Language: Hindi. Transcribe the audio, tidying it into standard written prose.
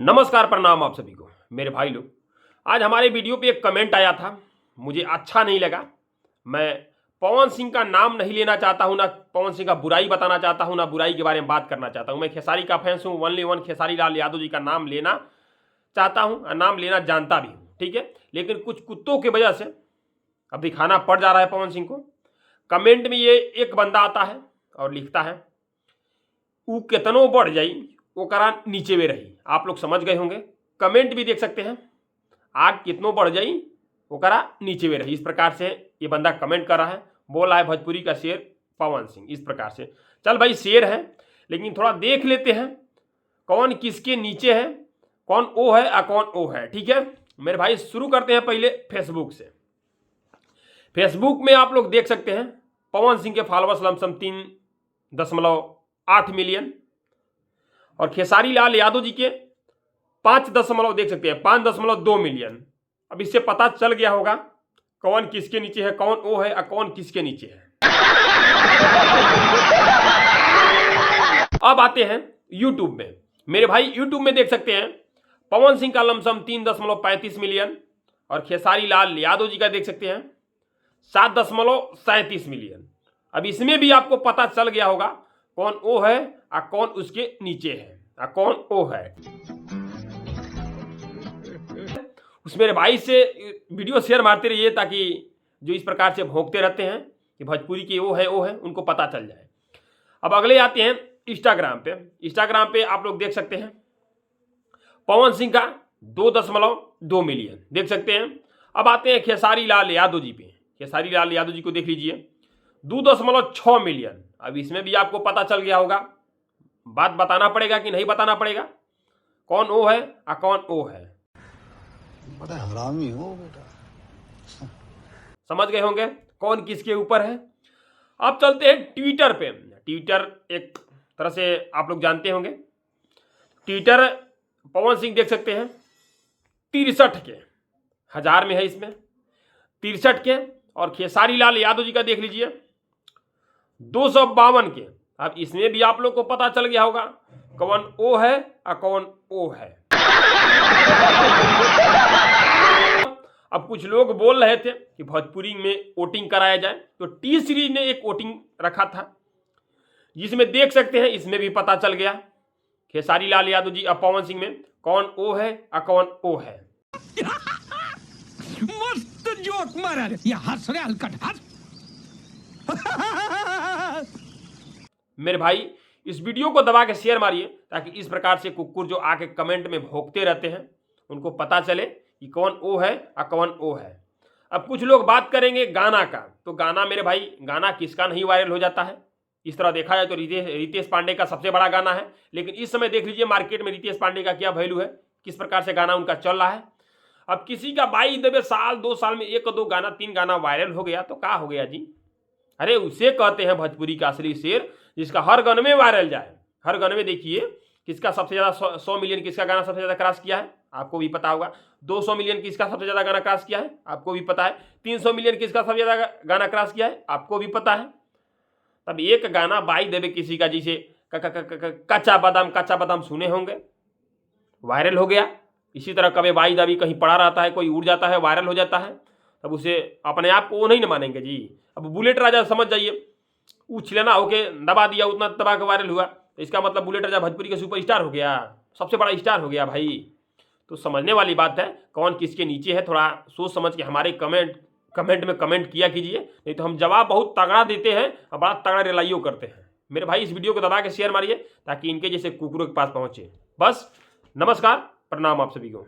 नमस्कार, प्रणाम आप सभी को मेरे भाई लोग। आज हमारे वीडियो पे एक कमेंट आया था, मुझे अच्छा नहीं लगा। मैं पवन सिंह का नाम नहीं लेना चाहता हूं, ना पवन सिंह का बुराई बताना चाहता हूं, ना बुराई के बारे में बात करना चाहता हूं। मैं खेसारी का फैंस हूं, ओनली वन खेसारी लाल यादव जी का नाम लेना चाहता हूं, नाम लेना जानता भी हूं, ठीक है। लेकिन कुछ कुत्तों की वजह से अब दिखाना पड़ जा रहा है पवन सिंह को। कमेंट में ये एक बंदा आता है और लिखता है, ऊ कितनो बढ़ जाई ओकरा नीचे में रही। आप लोग समझ गए होंगे, कमेंट भी देख सकते हैं, आग कितनो बढ़ जाई ओकरा नीचे में रही। इस प्रकार से ये बंदा कमेंट कर रहा है, बोल रहा है भोजपुरी का शेर पवन सिंह। इस प्रकार से चल भाई शेर है, लेकिन थोड़ा देख लेते हैं कौन किसके नीचे है, कौन ओ है और कौन ओ है, ठीक है मेरे भाई। शुरू करते हैं पहले फेसबुक से। फेसबुक में आप लोग देख सकते हैं पवन सिंह के फॉलोअर्स लमसम 3.8 मिलियन और खेसारी लाल यादव जी के 5 देख सकते हैं 5.2 मिलियन। अब इससे पता चल गया होगा कौन किसके नीचे है, कौन ओ है और कौन किसके नीचे है। अब आते हैं यूट्यूब में। मेरे भाई यूट्यूब में देख सकते हैं पवन सिंह का लमसम 3.35 मिलियन और खेसारी लाल यादव जी का देख सकते हैं 7.37 मिलियन। अब इसमें भी आपको पता चल गया होगा कौन ओ है और कौन उसके नीचे है और कौन ओ है। उस मेरे भाई से वीडियो शेयर मारते रहिए ताकि जो इस प्रकार से भोंकते रहते हैं कि भोजपुरी की ओ है उनको पता चल जाए। अब अगले आते हैं इंस्टाग्राम पे। इंस्टाग्राम पे आप लोग देख सकते हैं पवन सिंह का 2.2 मिलियन देख सकते हैं। अब आते हैं खेसारी लाल यादव जी पे। खेसारी लाल यादव जी को देख लीजिए 2.6 मिलियन। अब इसमें भी आपको पता चल गया होगा, बात बताना पड़ेगा कि नहीं बताना पड़ेगा, कौन ओ है और कौन ओ है। बड़ा हरामी हो बेटा। समझ गए होंगे कौन किसके ऊपर है। अब चलते हैं ट्विटर पे। ट्विटर एक तरह से आप लोग जानते होंगे। ट्विटर पवन सिंह देख सकते हैं 63 के, 1000 में है इसमें 63 के। और खेसारी लाल यादव जी का देख लीजिए 252 के। अब इसमें भी आप लोग को पता चल गया होगा कौन ओ है और कौन ओ है। अब कुछ लोग बोल रहे थे कि भोजपुरी में वोटिंग कराया जाए, तो टी सीरीज ने एक वोटिंग रखा था जिसमें देख सकते हैं, इसमें भी पता चल गया खेसारी लाल यादव जी और पवन सिंह में कौन ओ है और कौन ओ है। मस्त जोक मारा रे, ये हंस रे हलकट हंस। मेरे भाई इस वीडियो को दबा के शेयर मारिए ताकि इस प्रकार से कुकुर जो आके कमेंट में भोंकते रहते हैं उनको पता चले कि कौन ओ है और कौन ओ है। अब कुछ लोग बात करेंगे गाना का, तो गाना मेरे भाई गाना किसका नहीं वायरल हो जाता है। इस तरह देखा जाए तो रितेश पांडे का सबसे बड़ा गाना है, लेकिन इस समय देख लीजिए मार्केट में रितेश पांडे का क्या वैल्यू है, किस प्रकार से गाना उनका चल रहा है। अब किसी का बाई देवे साल 2 साल में 1-2 गाना 3 गाना वायरल हो गया तो क्या हो गया जी। अरे उसे कहते हैं भोजपुरी का असली शेर, जिसका हर गाने में वायरल जाए। हर गाने में देखिए किसका सबसे ज़्यादा 100 मिलियन किसका गाना सबसे ज़्यादा क्रॉस किया है, आपको भी पता होगा। 200 मिलियन किसका सबसे ज़्यादा गाना क्रॉस किया है, आपको भी पता है। 300 मिलियन किसका सबसे ज़्यादा गाना क्रॉस किया है, आपको भी पता है। तब एक गाना बाई देवे किसी का, जिसे कच्चा बादाम सुने होंगे, वायरल हो गया। इसी तरह कभी बाई दावी कहीं पड़ा रहता है, कोई उड़ जाता है, वायरल हो जाता है, तब उसे अपने आप को वो नहीं न मानेंगे जी। अब बुलेट राजा समझ जाइए, उछलना होके दबा दिया, उतना दबा के वायरल हुआ, तो इसका मतलब बुलेट राजा भोजपुरी का सुपर स्टार हो गया, सबसे बड़ा स्टार हो गया भाई। तो समझने वाली बात है कौन किसके नीचे है। थोड़ा सोच समझ के हमारे कमेंट में कमेंट किया कीजिए, नहीं तो हम जवाब बहुत तगड़ा देते हैं और बड़ा तगड़ा रिलाइयो करते हैं। मेरे भाई इस वीडियो को दबा के शेयर मारिए ताकि इनके जैसे कुकुरों के पास पहुँचे। बस नमस्कार, प्रणाम आप सभी को।